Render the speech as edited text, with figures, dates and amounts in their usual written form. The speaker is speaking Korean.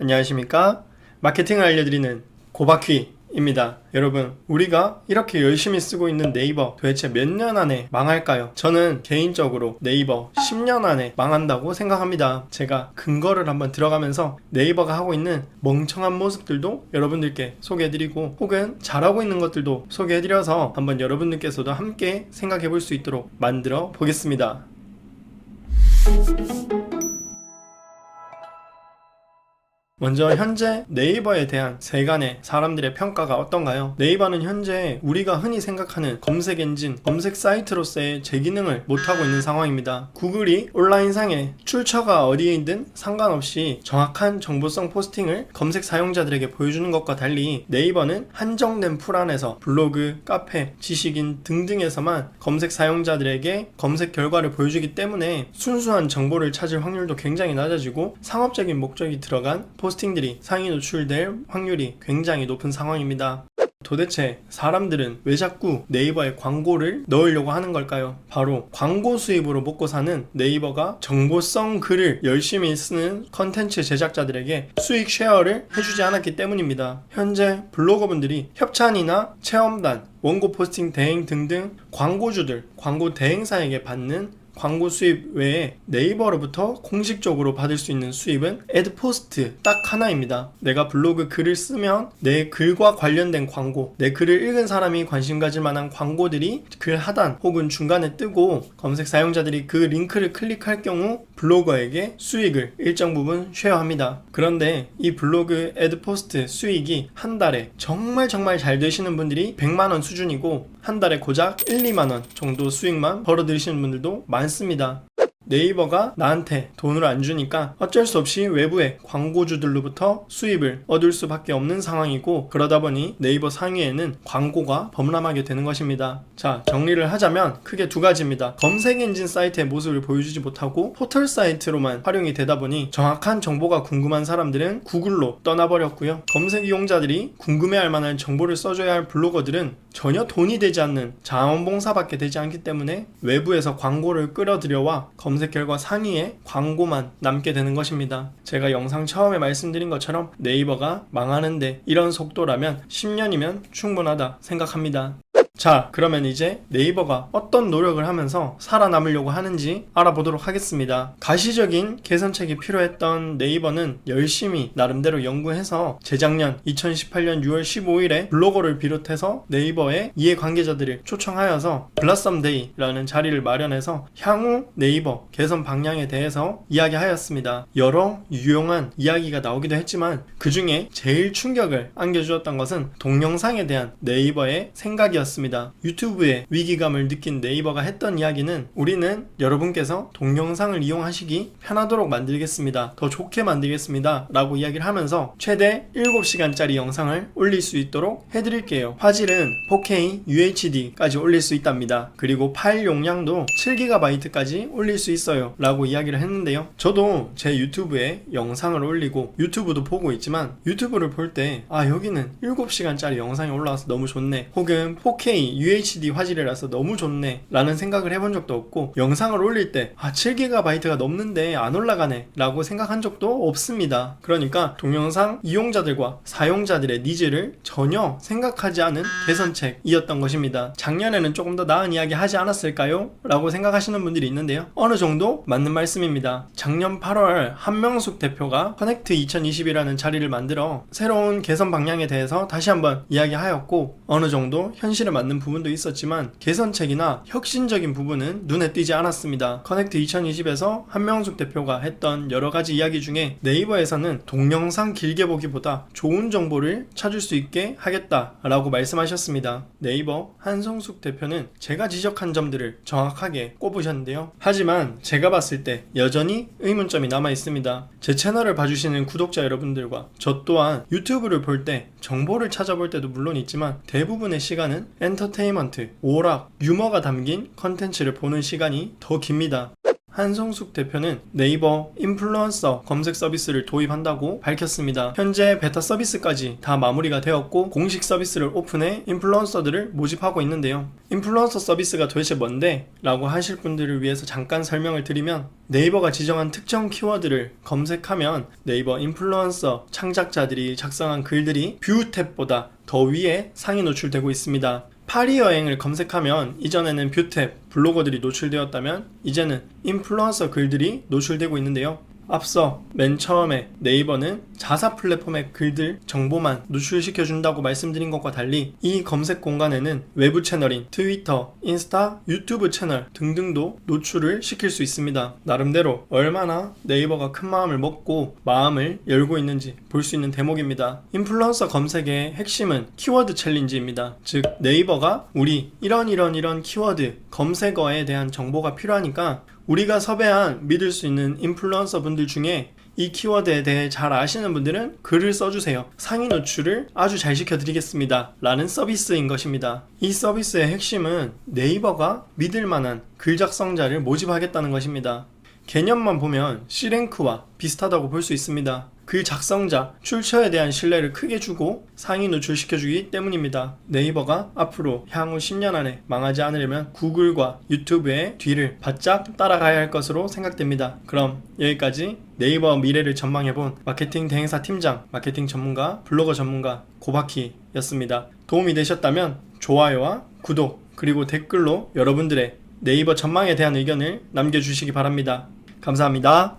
안녕하십니까? 마케팅을 알려드리는 고바퀴입니다. 여러분, 우리가 이렇게 열심히 쓰고 있는 네이버 도대체 몇 년 안에 망할까요? 저는 개인적으로 네이버 10년 안에 망한다고 생각합니다. 제가 근거를 한번 들어가면서 네이버가 하고 있는 멍청한 모습들도 여러분들께 소개해드리고, 혹은 잘하고 있는 것들도 소개해드려서 한번 여러분들께서도 함께 생각해 볼 수 있도록 만들어 보겠습니다. 먼저 현재 네이버에 대한 세간의 사람들의 평가가 어떤가요? 네이버는 현재 우리가 흔히 생각하는 검색 엔진, 검색 사이트로서의 제 기능을 못하고 있는 상황입니다. 구글이 온라인상에 출처가 어디에 있든 상관없이 정확한 정보성 포스팅을 검색 사용자들에게 보여주는 것과 달리 네이버는 한정된 풀 안에서 블로그, 카페, 지식인 등등에서만 검색 사용자들에게 검색 결과를 보여주기 때문에 순수한 정보를 찾을 확률도 굉장히 낮아지고 상업적인 목적이 들어간 포스팅들이 상위 노출될 확률이 굉장히 높은 상황입니다. 도대체 사람들은 왜 자꾸 네이버에 광고를 넣으려고 하는 걸까요? 바로 광고 수입으로 먹고 사는 네이버가 정보성 글을 열심히 쓰는 컨텐츠 제작자들에게 수익 쉐어를 해주지 않았기 때문입니다. 현재 블로거분들이 협찬이나 체험단, 원고 포스팅 대행 등등 광고주들, 광고 대행사에게 받는 광고 수입 외에 네이버로부터 공식적으로 받을 수 있는 수입은 애드포스트 딱 하나입니다. 내가 블로그 글을 쓰면 내 글과 관련된 광고, 내 글을 읽은 사람이 관심 가질 만한 광고들이 글 하단 혹은 중간에 뜨고 검색 사용자들이 그 링크를 클릭할 경우 블로거에게 수익을 일정 부분 쉐어합니다. 그런데 이 블로그 애드포스트 수익이 한 달에 정말 잘 되시는 분들이 100만원 수준이고, 한 달에 고작 1, 2만원 정도 수익만 벌어들이시는 분들도 많습니다. 네이버가 나한테 돈을 안 주니까 어쩔 수 없이 외부의 광고주들로부터 수입을 얻을 수밖에 없는 상황이고, 그러다 보니 네이버 상위에는 광고가 범람하게 되는 것입니다. 자, 정리를 하자면 크게 두 가지입니다. 검색 엔진 사이트의 모습을 보여주지 못하고 포털 사이트로만 활용이 되다 보니 정확한 정보가 궁금한 사람들은 구글로 떠나버렸고요. 검색 이용자들이 궁금해할 만한 정보를 써줘야 할 블로거들은 전혀 돈이 되지 않는 자원봉사밖에 되지 않기 때문에 외부에서 광고를 끌어들여와 검색 결과 상위에 광고만 남게 되는 것입니다. 제가 영상 처음에 말씀드린 것처럼 네이버가 망하는데 이런 속도라면 10년이면 충분하다 생각합니다. 자, 그러면 이제 네이버가 어떤 노력을 하면서 살아남으려고 하는지 알아보도록 하겠습니다. 가시적인 개선책이 필요했던 네이버는 열심히 나름대로 연구해서 재작년 2018년 6월 15일에 블로거를 비롯해서 네이버의 이해관계자들을 초청하여서 블라썸데이라는 자리를 마련해서 향후 네이버 개선 방향에 대해서 이야기하였습니다. 여러 유용한 이야기가 나오기도 했지만 그 중에 제일 충격을 안겨주었던 것은 동영상에 대한 네이버의 생각이었습니다. 유튜브에 위기감을 느낀 네이버가 했던 이야기는, 우리는 여러분께서 동영상을 이용하시기 편하도록 만들겠습니다, 더 좋게 만들겠습니다 라고 이야기를 하면서 최대 7시간짜리 영상을 올릴 수 있도록 해드릴게요. 화질은 4K UHD까지 올릴 수 있답니다. 그리고 파일 용량도 7GB까지 올릴 수 있어요 라고 이야기를 했는데요, 저도 제 유튜브에 영상을 올리고 유튜브도 보고 있지만 유튜브를 볼 때 여기는 7시간짜리 영상이 올라와서 너무 좋네, 혹은 4K UHD 화질이라서 너무 좋네 라는 생각을 해본 적도 없고, 영상을 올릴 때 7GB가 넘는데 안 올라가네 라고 생각한 적도 없습니다. 그러니까 동영상 이용자들과 사용자들의 니즈를 전혀 생각하지 않은 개선책이었던 것입니다. 작년에는 조금 더 나은 이야기 하지 않았을까요? 라고 생각하시는 분들이 있는데요, 어느 정도 맞는 말씀입니다. 작년 8월 한명숙 대표가 커넥트 2020이라는 자리를 만들어 새로운 개선 방향에 대해서 다시 한번 이야기하였고, 어느 정도 현실에 맞는 부분도 있었지만 개선책이나 혁신적인 부분은 눈에 띄지 않았습니다. 커넥트 2020에서 한명숙 대표가 했던 여러가지 이야기 중에 네이버에서는 동영상 길게 보기보다 좋은 정보를 찾을 수 있게 하겠다라고 말씀하셨습니다. 네이버 한성숙 대표는 제가 지적한 점들을 정확하게 꼽으셨는데요, 하지만 제가 봤을 때 여전히 의문점이 남아 있습니다. 제 채널을 봐주시는 구독자 여러분들과 저 또한 유튜브를 볼 때 정보를 찾아볼 때도 물론 있지만 대부분의 시간은 엔터테인먼트, 오락, 유머가 담긴 컨텐츠를 보는 시간이 더 깁니다. 한성숙 대표는 네이버 인플루언서 검색 서비스를 도입한다고 밝혔습니다. 현재 베타 서비스까지 다 마무리가 되었고 공식 서비스를 오픈해 인플루언서들을 모집하고 있는데요. 인플루언서 서비스가 도대체 뭔데? 라고 하실 분들을 위해서 잠깐 설명을 드리면 네이버가 지정한 특정 키워드를 검색하면 네이버 인플루언서 창작자들이 작성한 글들이 뷰 탭보다 더 위에 상위 노출되고 있습니다. 파리 여행을 검색하면 이전에는 뷰탭, 블로거들이 노출되었다면 이제는 인플루언서 글들이 노출되고 있는데요. 앞서 맨 처음에 네이버는 자사 플랫폼의 글들 정보만 노출시켜준다고 말씀드린 것과 달리 이 검색 공간에는 외부 채널인 트위터, 인스타, 유튜브 채널 등등도 노출을 시킬 수 있습니다. 나름대로 얼마나 네이버가 큰 마음을 먹고 마음을 열고 있는지 볼 수 있는 대목입니다. 인플루언서 검색의 핵심은 키워드 챌린지입니다. 즉 네이버가 우리 이런 키워드 검색어에 대한 정보가 필요하니까 우리가 섭외한 믿을 수 있는 인플루언서 분들 중에 이 키워드에 대해 잘 아시는 분들은 글을 써주세요. 상위 노출을 아주 잘 시켜드리겠습니다. 라는 서비스인 것입니다. 이 서비스의 핵심은 네이버가 믿을 만한 글 작성자를 모집하겠다는 것입니다. 개념만 보면 C랭크와 비슷하다고 볼 수 있습니다. 글 작성자, 출처에 대한 신뢰를 크게 주고 상위 노출시켜주기 때문입니다. 네이버가 앞으로 향후 10년 안에 망하지 않으려면 구글과 유튜브의 뒤를 바짝 따라가야 할 것으로 생각됩니다. 그럼 여기까지 네이버 미래를 전망해본 마케팅 대행사 팀장, 마케팅 전문가, 블로거 전문가 고바키였습니다. 도움이 되셨다면 좋아요와 구독 그리고 댓글로 여러분들의 네이버 전망에 대한 의견을 남겨주시기 바랍니다. 감사합니다.